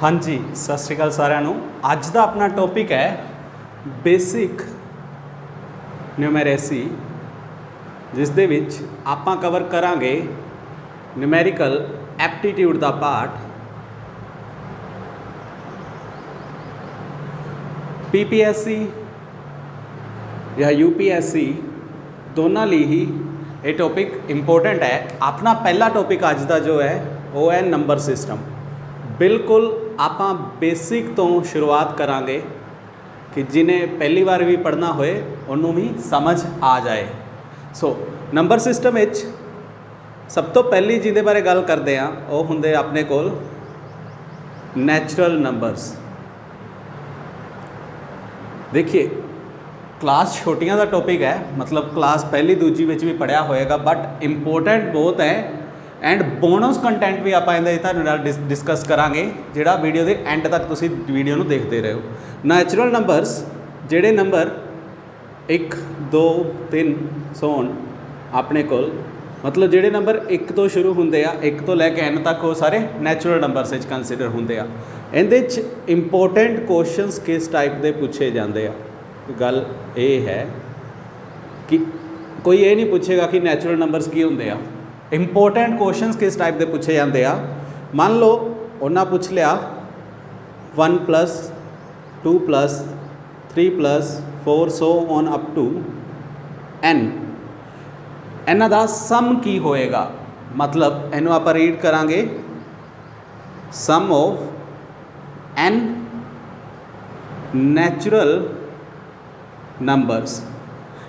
हाँ जी, सत श्री अकाल सारिਆਂ ਨੂੰ। ਅੱਜ ਦਾ ਆਪਣਾ ਟੌਪਿਕ ਹੈ ਬੇਸਿਕ ਨਿਊਮਰੇਸੀ, ਜਿਸ ਦੇ ਵਿੱਚ ਆਪਾਂ ਕਵਰ ਕਰਾਂਗੇ ਨਿਊਮੈਰੀਕਲ ਐਪਟੀਟਿਊਡ ਦਾ ਪਾਰਟ। ਪੀਪੀਐਸਸੀ ਜਾਂ यूपीएससी ਦੋਨਾਂ ਲਈ ਹੀ ਇਹ ਟੌਪਿਕ ਇੰਪੋਰਟੈਂਟ ਹੈ। ਆਪਣਾ ਪਹਿਲਾ ਟੌਪਿਕ ਅੱਜ ਦਾ ਜੋ ਹੈ ਉਹ ਹੈ ਨੰਬਰ ਸਿਸਟਮ। बिल्कुल आप बेसिक तो शुरुआत करांगे कि जिन्हें पहली बार भी पढ़ना होए उन्होंने भी समझ आ जाए। सो नंबर सिस्टम सब तो पहली जिहदे बारे गल करते हैं वो हुंदे अपने कोल नैचुरल नंबरस। देखिए क्लास छोटियां का टॉपिक है, मतलब क्लास पहली दूजी में भी पढ़िया होएगा, बट इंपोर्टेंट बहुत है एंड बोनस कंटेंट भी आप डिस्कस करांगे जिहड़ा वीडियो के एंड तक तुसी वीडियो नूं देखते रहो। नैचुरल नंबरस जिहड़े नंबर 1 2 3 सोन अपने कोल, मतलब जिहड़े नंबर 1 तो शुरू होंदे आ, 1 तो लैके n तक वो सारे नैचुरल नंबरस विच कंसीडर होंदे आ। इहदे च इंपोर्टेंट क्वेश्चनस किस टाइप के पूछे जाते हैं। गल ये है कि कोई ये नहीं पूछेगा कि नैचुरल नंबरस की होंदे आ। इंपोर्टेंट क्वेश्चनस किस टाइप के पूछे जाते हैं। मान लो उन्हें पूछ लिया 1 + 2 + 3 + 4 so on up to n, इन्हां दा सम की होएगा। मतलब इनू आप रीड करांगे सम ऑफ n नैचुरल नंबरस।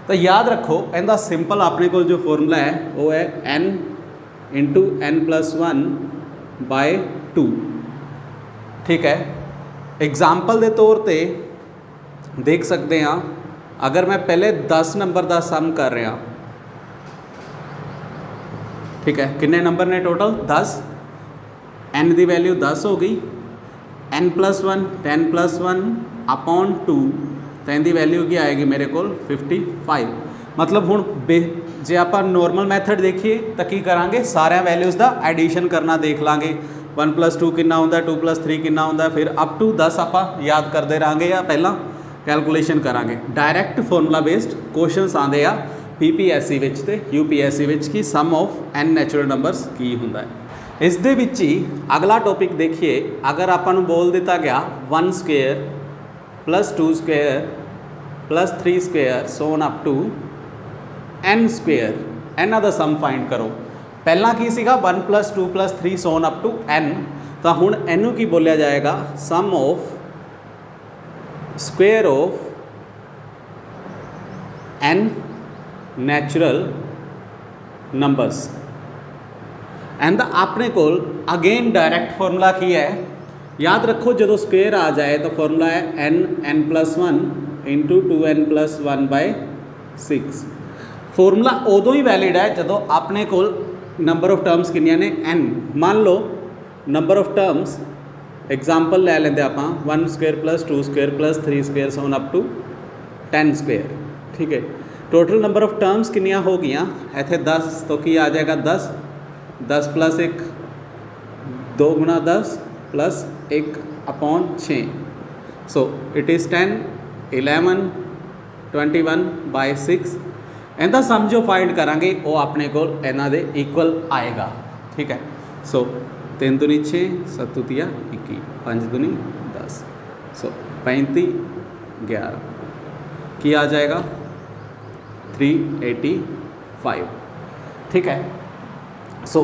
तो याद रखो इनका सिंपल अपने को जो फॉर्मूला है वो है n × n+1/2। ठीक है, एग्जाम्पल के तौर पे देख सकते हैं, अगर मैं पहले 10 नंबर का सम कर रहा, ठीक है, कितने नंबर ने टोटल 10, n की वैल्यू 10 हो गई, n+1 10+1/2, तो इनकी वैल्यू की आएगी मेरे को 55। मतलब हुण जे आप नॉर्मल मैथड देखिए तो की करांगे, सारे वैल्यूज़ का एडिशन करना देख लाँगे। 1 + 2 कितना होंदा, 2 + 3 कितना होंदा, फिर अप टू 10 आप याद करते रहेंगे या पहला कैलकुलेशन करांगे। डायरैक्ट फॉर्मूला बेस्ड क्वेश्चनस आते हैं पीपीएससी विच ते यूपीएससी विच कि सम ऑफ n नैचुरल नंबरस की होंदा है। इस दे विच ही अगला टॉपिक देखिए, अगर आपां नूं बोल दिता गया 1² + 2² + 3² सो ऑन अप टू n², इन्हां दा सम फाइंड करो। पहला की सीगा 1 + 2 + 3 so on up to n, तो हुण इनू की बोलिया जाएगा sum of square of n natural numbers. And अपने कोल अगेन डायरैक्ट फॉर्मूला की है, याद रखो जो स्क्वेयर आ जाए तो फॉर्मूला है n+1 × 2n+1/6। फॉर्मूला उदों ही वैलिड है जो अपने को नंबर ऑफ टर्म्स किनिया ने n। मान लो नंबर ऑफ टर्म्स एग्जाम्पल ले लेंगे आप 1² + 2² + 3² सो ऑन अप टू 10²। ठीक है, टोटल नंबर ऑफ टर्म्स किनिया हो गई इतने 10, तो की आ जाएगा 10, 10 + 1 2 × 10 + 1/6। सो इट इज़ 10 11 21/6। इनका सम जो फाइंड करांगे वो अपने को इन्हां दे इक्वल आएगा। ठीक है, सो 3 दूनी 6, 7 दूतिया 21, 5 दूनी 10, सो 35 11 की आ जाएगा 385। ठीक है, सो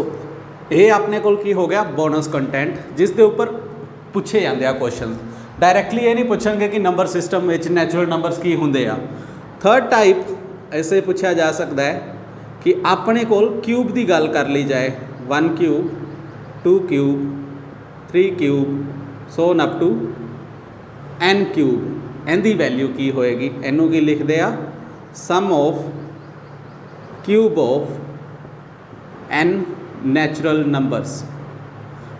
ये अपने को की हो गया बोनस कंटेंट जिसके ऊपर पूछे जाते हैं क्वेश्चन। डायरैक्टली ये नहीं पूछेंगे कि नंबर सिस्टम में नैचुरल नंबरस की होंदे आ। थर्ड टाइप ऐसे पूछा जा सकता है कि अपने को क्यूब की गल कर ली जाए, 1³ 2³ 3³ सो ऑन अप टू n³। इनकी वैल्यू की होएगी, इनू की लिखते हैं sum of cube of n natural numbers.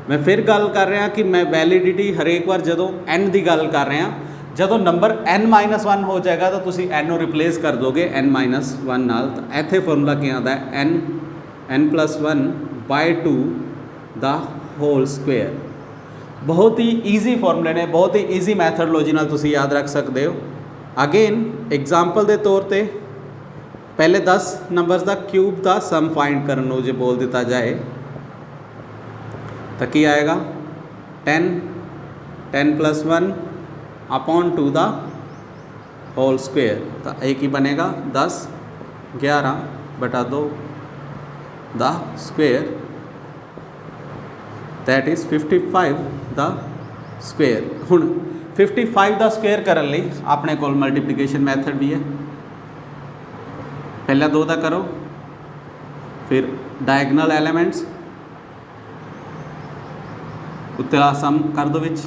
मैं फिर गल कर रहा कि मैं वैलिडिटी हरेक बार जो n की गल कर रहा, जो नंबर n-1 हो जाएगा तो तुसी n रिप्लेस कर दोगे n-1 नाल। तो इत्थे फॉर्मूला क्या आता है n+1/2 द होल स्क्वेयर। बहुत ही ईजी फॉर्मूले ने, बहुत ही ईजी मैथडोलॉजी नाल तुसीं याद रख सकते हो। अगेन एग्जाम्पल के तौर पर पहले 10 नंबर्स का क्यूब का सम फाइंड करने नूं जे बोल दिता जाए तो की आएगा 10 10 + 1 अपॉन 2 द होल स्क्वेयर। तो एक ही बनेगा 10 11 बटा 2 the square, that is 55 the square. हुण 55 द स्क्वेयर करने लई अपने कोल मल्टीप्लीकेशन मैथड भी है। पहला 2 दा करो, फिर डायगनल एलिमेंट्स उत्ते सम कर दो विच,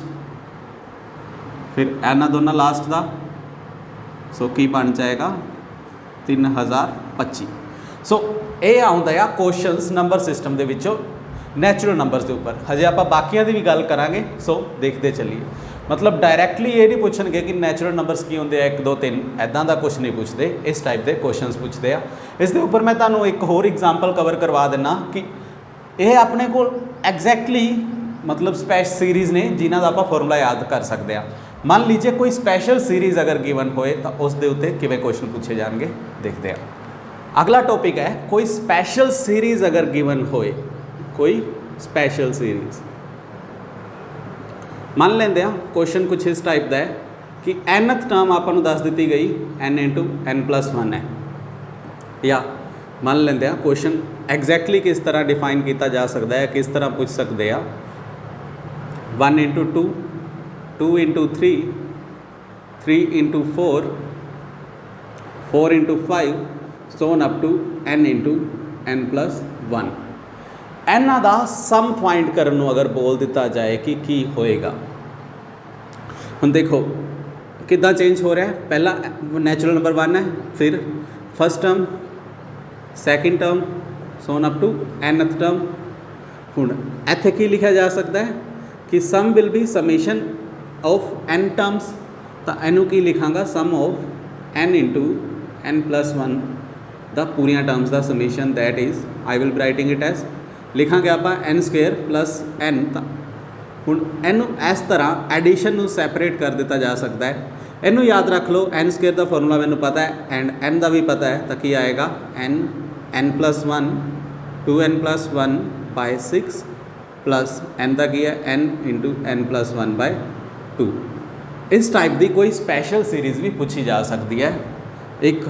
फिर एना दोनों लास्ट का, सो की बन जाएगा 3025। सो ये आउंदा आ क्वेश्चनस नंबर सिस्टम के विचों नैचुरल नंबर्स के उपर। हजे आप बाकियां की भी गल करांगे, सो देखते चलिए। मतलब डायरैक्टली ये नहीं पूछणगे कि नैचुरल नंबर्स की होंगे 1 2 3, ऐदा का कुछ नहीं पूछते, इस टाइप के क्वेश्चनस पूछते हैं। इस उपर मैं तुहानूं एक होर एग्जाम्पल कवर करवा देना कि यह अपने को एग्जैक्टली मतलब स्पैश सीरीज़ ने जिन्हों का आप फॉर्मूला याद कर सकते हैं। मान लीजिए कोई स्पैशल सीरीज़ अगर गिवन होए तो उस दे उत्ते किवें क्वेश्चन पूछे जाएंगे, देखते हैं। अगला टॉपिक है कोई स्पैशल सीरीज़ अगर गिवन होए, कोई स्पैशल सीरीज़ मान लेंदे हैं। क्वेश्चन कुछ इस टाइप का है कि nth टर्म आपको दस दी गई n × n+1 है, या मान लेंदे हैं क्वेश्चन एग्जैक्टली किस तरह डिफाइन किया जा सकता है, किस तरह पूछ सकते हैं 1 × 2 2 × 3 3 × 4 4 × 5 so on up to n × n+1। इन्हां दा सम फाइंड करन नूं अगर बोल दिता जाए कि की होएगा। हुण देखो किद्दां चेंज हो रहा है। पहला नैचुरल नंबर 1 है, फिर first term, second term, so on up to nth term. हुण इत्थे की लिखा जा सकता है कि sum will be summation of n terms, तो इनू की लिखांगा सम ऑफ n × n+1 द पूरियां टर्म्स का summation, that is I will be writing it as लिखांगे आप n² + n। हुण इनू इस तरह एडिशन नू सैपरेट कर दिता जा सकता है। इनू याद रख लो, n² का फॉर्मूला मैनू पता है एंड n का भी पता है, तो की आएगा n n+1 2n+1 / 6 plus n का की है n × n+1 / 2। इस टाइप की कोई स्पैशल सीरीज़ भी पूछी जा सकती है। एक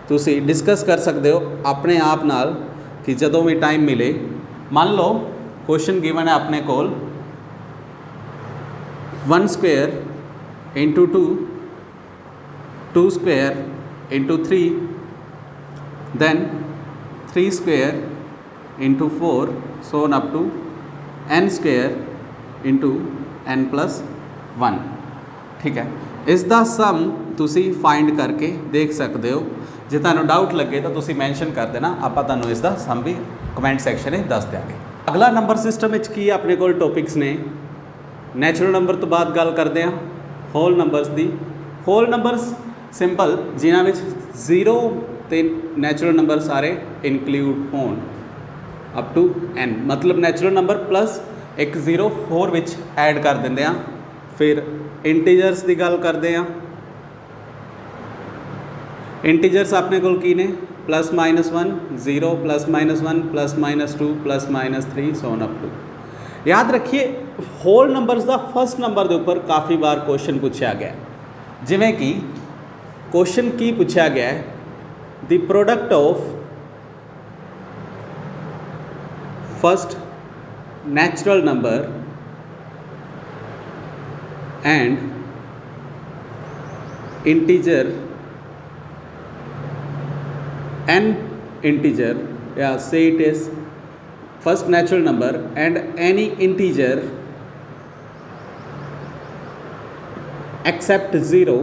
तुसी डिस्कस कर सकते हो अपने आप नाल कि जदों भी टाइम मिले। मान लो क्वेश्चन गिवन है अपने कोल 1² × 2 2² × 3 then 3² × 4 so on up to n² × n+1। ठीक है, इसका सम तुसी फाइंड करके देख सकते हो। जे तुहानूं डाउट लगे तो तुसी मैंशन कर देना, आप तुहानूं इसका सम भी कमेंट सैक्शन में दस देंगे। अगला नंबर सिस्टम में की अपने कोल टॉपिक्स ने नैचुरल नंबर तो बाद गल करते हैं होल नंबर्स की। होल नंबर्स सिंपल जिन्हां विच 0 ते नैचुरल नंबर सारे इनकलूड होण अप टू n, मतलब नैचुरल नंबर प्लस एक 0 होर विच ऐड कर देंगे हैं। फिर इंटीजर्स की गल करते हैं। इंटीजर्स अपने कोल की ने +-1 0 +-1 +-2 +-3 सो ऑन अप टू। याद रखिए होल नंबर्स का फर्स्ट नंबर के ऊपर काफ़ी बार क्वेश्चन पूछा गया, जिमें कि क्वेश्चन की पूछा गया है the product of first natural number and integer n integer, yeah, say it is first natural number and any integer except 0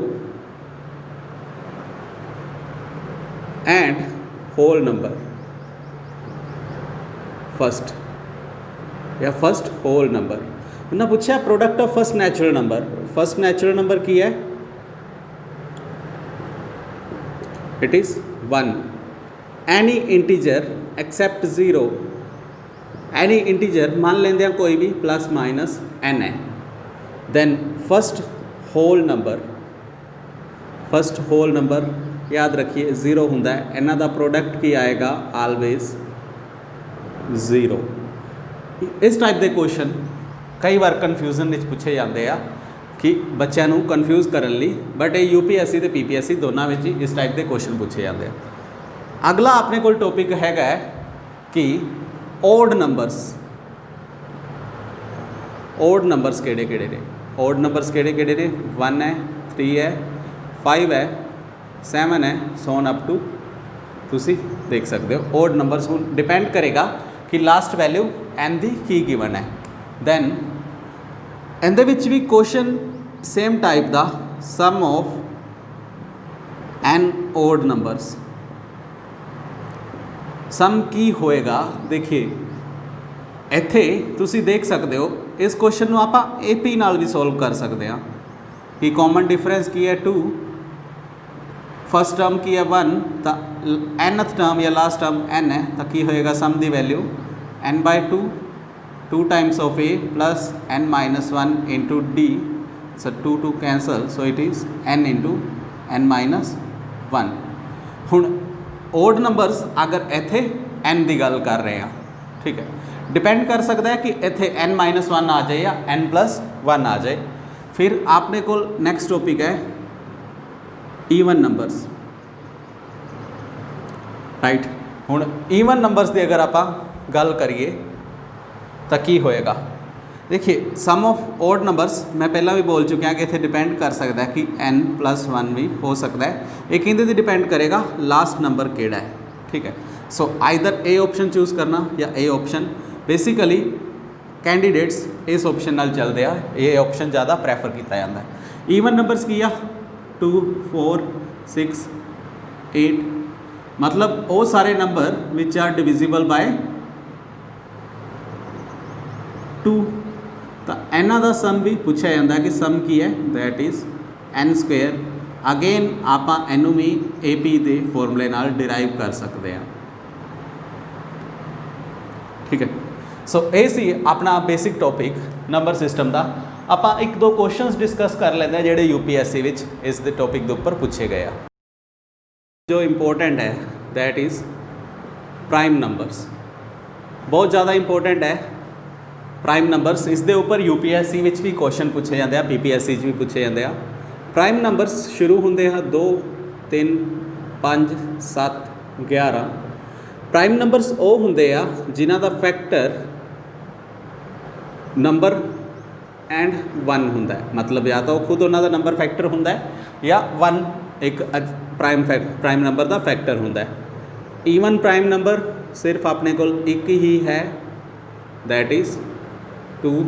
and whole number first, या फर्स्ट होल नंबर। उन्हें पूछा product of first natural number. First natural number की है, it is 1। Any integer except 0, any integer मान लेंगे कोई भी +-n है, दैन फस्ट होल नंबर याद रखिए जीरो होंदा है, इन्हां दा प्रोडक्ट की आएगा ऑलवेज जीरो। इस टाइप के क्वेश्चन कई बार कन्फ्यूजन पूछे जाते हैं कि बच्चों को कन्फ्यूज करने लिए, बट ये UPSC तो PPSC दोनों में ही इस टाइप के क्वेश्चन पूछे जाते हैं। अगला अपने को टॉपिक हैगा कि ओड नंबर्स किहड़े-किहड़े ने। ओड नंबर्स किहड़े-किहड़े ने? 1 है, 3 है, 5 है, 7 है, सो ऑन अप टू तुसी देख सकते हो। ओड नंबर्स हूँ डिपेंड करेगा कि लास्ट वैल्यू एन दी की गिवन है। दैन इहदे विच भी क्वेश्चन सेम टाइप दा सम ऑफ एन ओड नंबर्स। सम की होएगा, देखिए इत्थे तुसी देख सकते हो इस क्वेश्चन को आप AP नाल भी सॉल्व कर सकते हैं कि कॉमन डिफरेंस की है 2, फस्ट टर्म की है 1, तो nth टर्म या लास्ट टर्म n है, तो की होएगा sum the value n/2 2 times of a plus n-1 into d, so 2 cancel, so it is n into n-1। हुण ओड नंबर्स अगर इत्थे n की गल कर रहे हैं, ठीक है, डिपेंड कर सकता है कि इत्थे n-1 आ जाए या n+1 आ जाए। फिर आपने को नैक्सट टॉपिक है ईवन नंबर्स, राइट। हुण ईवन नंबर्स की अगर आप गल करिए तो की होएगा, देखिए सम ऑफ ओड नंबर्स मैं पहला भी बोल चुकिया कि इत्थे डिपेंड कर सकता है कि n+1 भी हो सकता है। एक इहदे ते डिपेंड करेगा लास्ट नंबर केड़ा है, ठीक है। So either A option choose करना या ए ऑप्शन। बेसिकली कैंडीडेट्स इस ऑप्शन नाल चलते हैं, ये ऑप्शन ज़्यादा प्रैफर किया जाता है। ईवन नंबर्स की 2 4 6 8, मतलब वो सारे number which are divisible by 2। तो इन्हां दा सम भी पूछा जाता है कि सम की है, दैट इज़ n²। अगेन आप इनू भी AP के फॉर्मूले नाल डिराइव कर सकते हैं, ठीक है। सो ये सी अपना बेसिक टॉपिक नंबर सिस्टम का। आप एक दो क्वेश्चंस डिस्कस कर लेते हैं जोड़े UPSC विच इस दे टॉपिक के उपर पूछे गए हैं। जो इंपॉर्टेंट है दैट इज़ प्राइम नंबर्स, बहुत ज़्यादा इंपॉर्टेंट है प्राइम नंबर्स। इस दे उपर UPSC विच भी क्वेश्चन पूछे जाते हैं, PPSC भी पूछे जाते हैं। प्राइम नंबर्स शुरू होंगे हैं 2 3 5 7 11। प्राइम नंबर्स वो होंगे आ जिन्हां दा फैक्टर नंबर एंड 1 होंदा है, मतलब या तो खुद उन्हों का नंबर फैक्टर होंदा है या 1 एक प्राइम नंबर का फैक्टर होंदा है। ईवन प्राइम नंबर सिर्फ अपने को एक ही है, that is 2।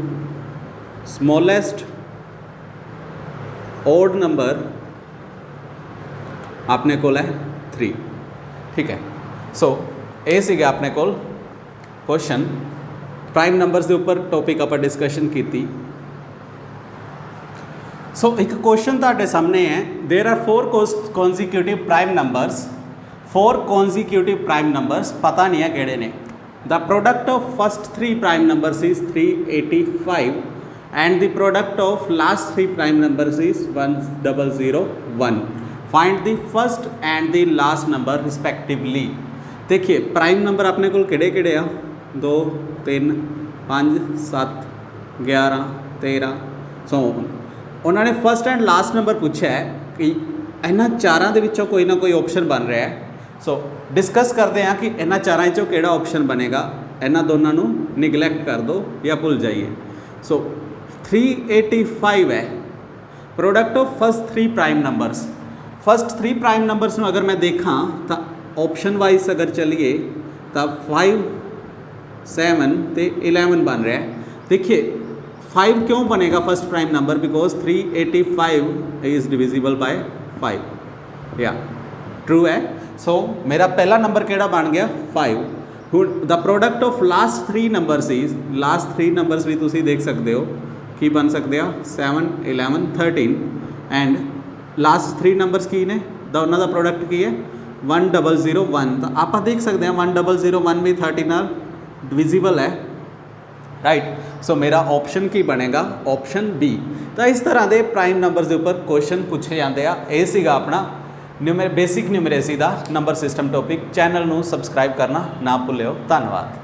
Smallest odd number अपने को है 3, ठीक है। सो ये सीगे अपने को क्वेश्चन प्राइम नंबर्स के उपर टॉपिक आप डिस्कशन की। सो एक क्वेश्चन तुहाडे सामने है, there are 4 consecutive prime numbers. 4 consecutive prime numbers पता नहीं है किहड़े ने। The product of first 3 prime numbers is 385 and the product of last 3 prime numbers is 1001। Find the first and the last number respectively. देखिए prime number अपने को किहड़े-किहड़े आ? 2 3 5 7 11 13 सो उन्होंने first and last number पूछा है कि इन्हां चारां दे विचों कोई ना कोई ऑप्शन बन रहा है। सो डिस्कस करते हैं कि इन्हां चारां विचों किहड़ा ऑप्शन बनेगा। इन्हां दोनों नूं निगलैक्ट कर दो या भुल जाइए। सो 385 है product of first 3 prime numbers. First 3 prime numbers नूं अगर मैं देखा तो ऑप्शन वाइज अगर चलिए तो 5 7 तो 11 बन रहा है। देखिए 5 क्यों बनेगा first prime number? Because 385 is divisible by 5, या ट्रू है। सो मेरा पहला नंबर केड़ा बन गया 5। The product of last 3 numbers is, last 3 numbers भी तुसी देख सकते हो कि बन सकते हैं 7 11 13 एंड लास्ट 3 नंबर्स की ने उन्हों का प्रोडक्ट की है 1001। तो आप देख सकते हैं 1001 भी 30 नाल डिविजिबल है। राइट। सो मेरा ऑप्शन की बनेगा ऑप्शन बी। तो इस तरह के प्राइम नंबर्स के उपर क्वेश्चन पूछे जाते हैं। ये सीगा अपना बेसिक न्यूमरेसी का नंबर सिस्टम टॉपिक। चैनल को सबसक्राइब करना ना भुल्यो। धन्यवाद।